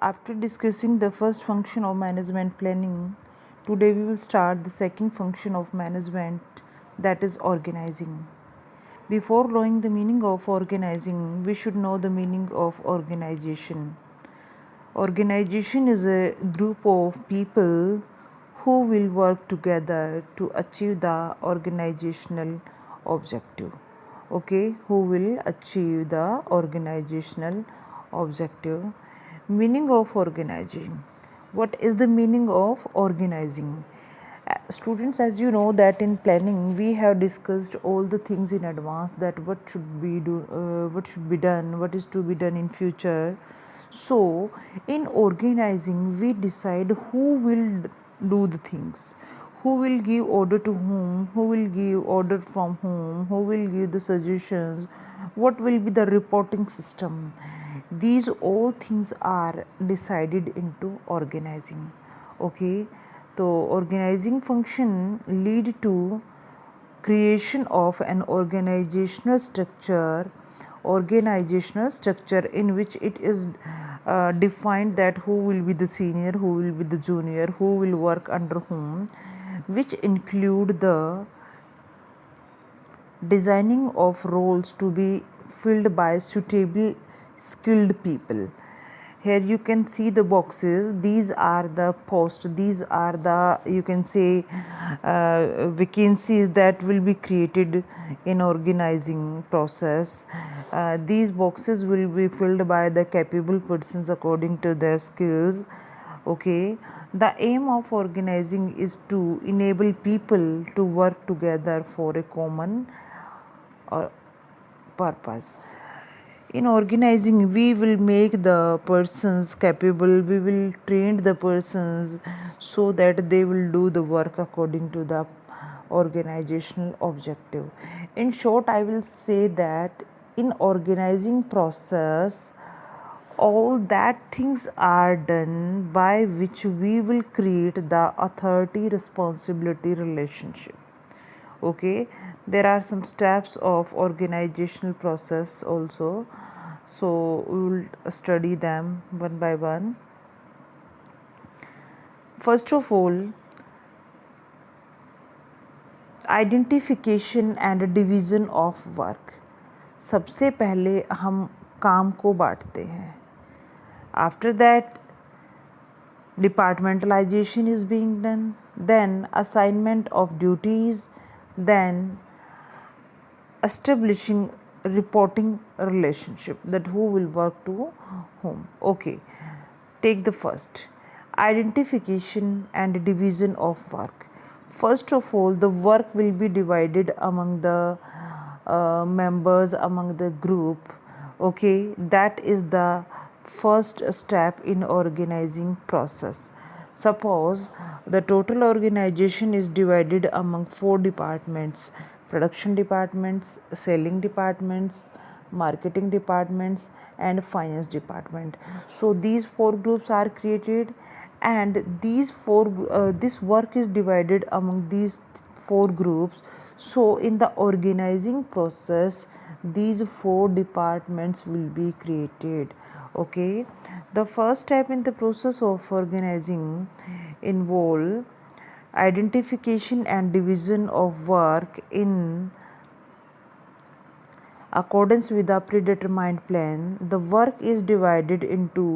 After discussing the first function of management planning, today we will start the second function of management, that is organizing. Before knowing the meaning of organizing, we should know the meaning of organization. Organization is a group of people who will work together to achieve the organizational objective. Okay, who will achieve the organizational objective. Meaning of organizing. What is the meaning of organizing? Students, as you know that in planning we have discussed all the things in advance, that what should be done, what is to be done in future. So in organizing we decide who will do the things, who will give order to whom, who will give order from whom, who will give the suggestions, what will be the reporting system. These all things are decided into organizing. Okay, so organizing function lead to creation of an organizational structure in which it is defined that who will be the senior, who will be the junior, who will work under whom, which include the designing of roles to be filled by suitable skilled people. Here you can see the boxes, these are the posts, these are the, you can say, vacancies that will be created in organizing process. These boxes will be filled by the capable persons according to their skills. Okay, the aim of organizing is to enable people to work together for a common purpose. In organizing we will make the persons capable, we will train the persons so that they will do the work according to the organizational objective. In short, I will say that in organizing process all that things are done by which we will create the authority responsibility relationship. Okay, there are some steps of organizational process also, so we will study them one by one. First of all, identification and division of work. सबसे पहले हम काम को बांटते हैं. After that departmentalization is being done, then assignment of duties, then establishing reporting relationship, that who will work to whom. Okay, take the first, identification and division of work. First of all, the work will be divided among the members, among the group. Okay, that is the first step in organizing process. Suppose the total organization is divided among 4 departments: production departments, selling departments, marketing departments, and finance department. So these 4 groups are created, and this work is divided among these 4 groups. So in the organizing process these 4 departments will be created. Okay, the first step in the process of organizing involve identification and division of work. In accordance with the predetermined plan, the work is divided into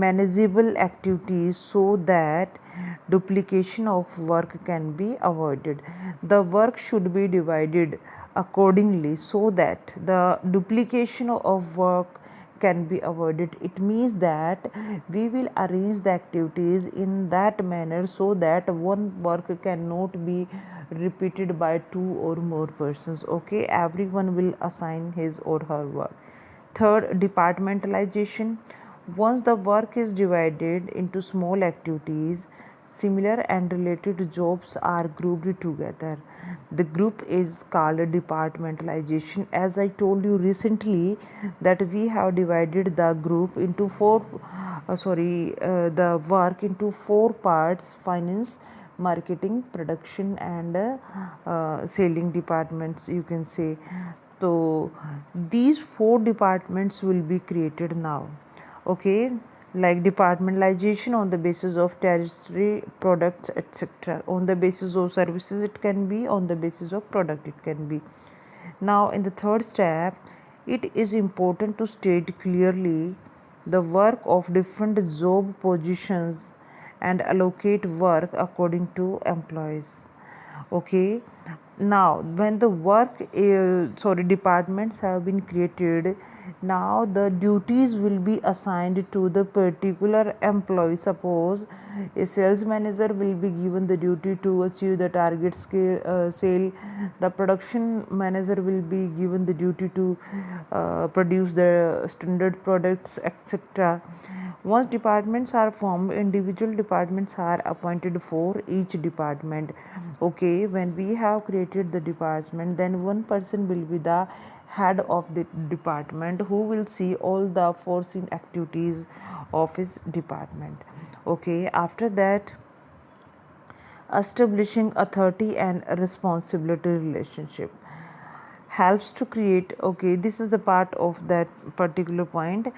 manageable activities so that duplication of work can be avoided. The work should be divided accordingly so that the duplication of work can be avoided. It means that we will arrange the activities in that manner so that one work cannot be repeated by 2 or more persons. Okay, everyone will assign his or her work. Third, departmentalization. Once the work is divided into small activities, similar and related jobs are grouped together. The group is called departmentalization. As I told you recently that we have divided the group into the work into 4 parts: finance, marketing, production, and selling departments, you can say. So these 4 departments will be created now. Okay, like departmentalization on the basis of territory, products, etc. On the basis of services, it can be; on the basis of product, it can be. Now, in the third step, it is important to state clearly the work of different job positions and allocate work according to employees. Okay, now when the departments have been created, now the duties will be assigned to the particular employee. Suppose a sales manager will be given the duty to achieve the target sale. The production manager will be given the duty to produce the standard products, etc. Once departments are formed, individual departments are appointed for each department. Okay, when we have created the department, then one person will be the head of the department who will see all the foreseen activities of his department. Okay, after that, establishing authority and responsibility relationship helps to create. Okay, this is the part of that particular point.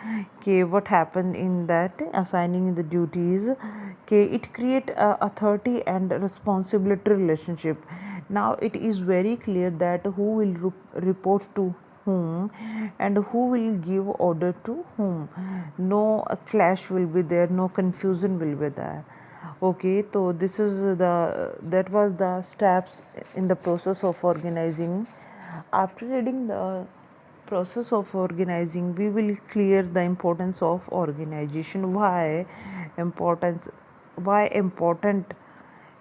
Okay, what happened in that assigning the duties? Okay, it create a authority and responsibility relationship. Now it is very clear that who will report to whom and who will give order to whom. No clash will be there, no confusion will be there. Okay, so this is that was the steps in the process of organizing. After reading the process of organizing, we will clear the importance of organization. Importance why important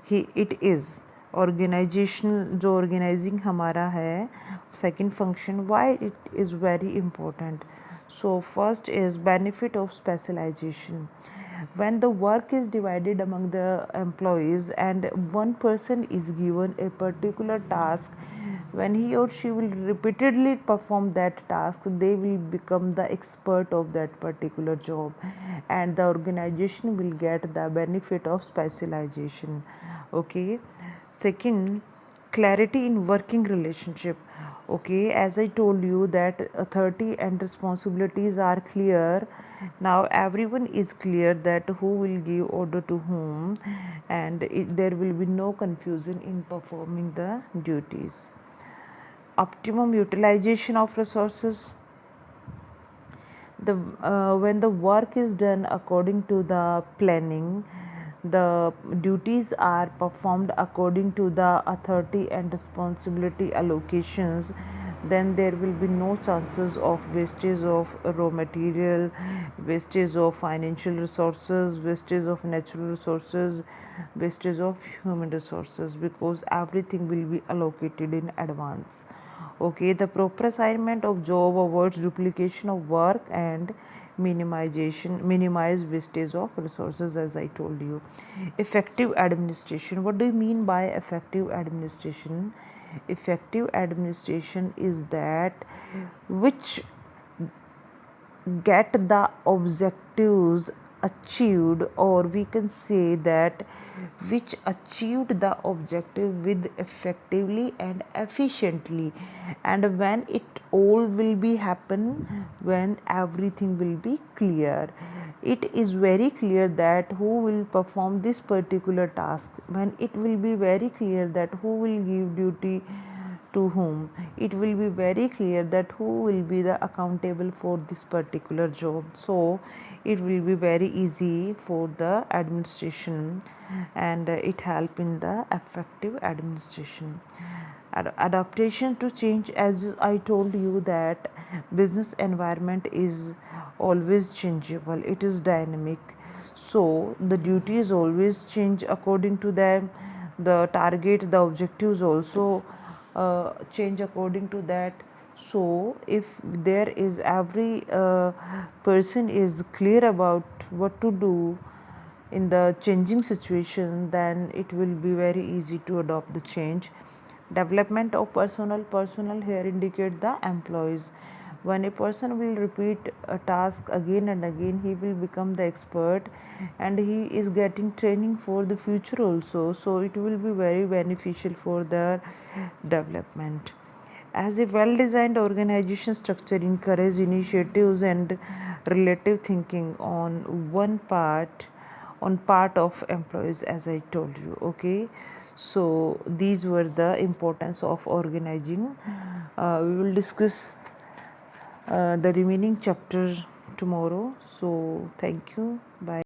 he it is organization. जो organizing हमारा है second function, why it is very important. So first is benefit of specialization. When the work is divided among the employees and one person is given a particular task, when he or she will repeatedly perform that task, they will become the expert of that particular job, and the organization will get the benefit of specialization. Okay, second, clarity in working relationship. Okay, as I told you that authority and responsibilities are clear. Now everyone is clear that who will give order to whom, and there will be no confusion in performing the duties. Optimum utilization of resources. The when the work is done according to the planning, the duties are performed according to the authority and responsibility allocations, then there will be no chances of wastage of raw material, wastage of financial resources, wastage of natural resources, wastage of human resources, because everything will be allocated in advance. Okay, the proper assignment of job avoids duplication of work and minimize wastage of resources, as I told you. Effective administration. What do you mean by effective administration? Effective administration is that which get the objectives achieved, or we can say that which achieved the objective with effectively and efficiently. And when it all will be happen, when everything will be clear, it is very clear that who will perform this particular task, when it will be very clear that who will give duty to whom, it will be very clear that who will be the accountable for this particular job. So it will be very easy for the administration, and it help in the effective administration. Adaptation to change. As I told you that business environment is always changeable, it is dynamic, so the duties always change according to them. The target, the objectives also change according to that. So if there is every person is clear about what to do in the changing situation, then it will be very easy to adopt the change. Development of personnel here indicate the employees. When a person will repeat a task again and again, he will become the expert, and he is getting training for the future also, so it will be very beneficial for their development. As a well designed organization structure encourages initiatives and relative thinking on part of employees, as I told you. Okay, so these were the importance of organizing. We will discuss the remaining chapter tomorrow. So thank you, bye.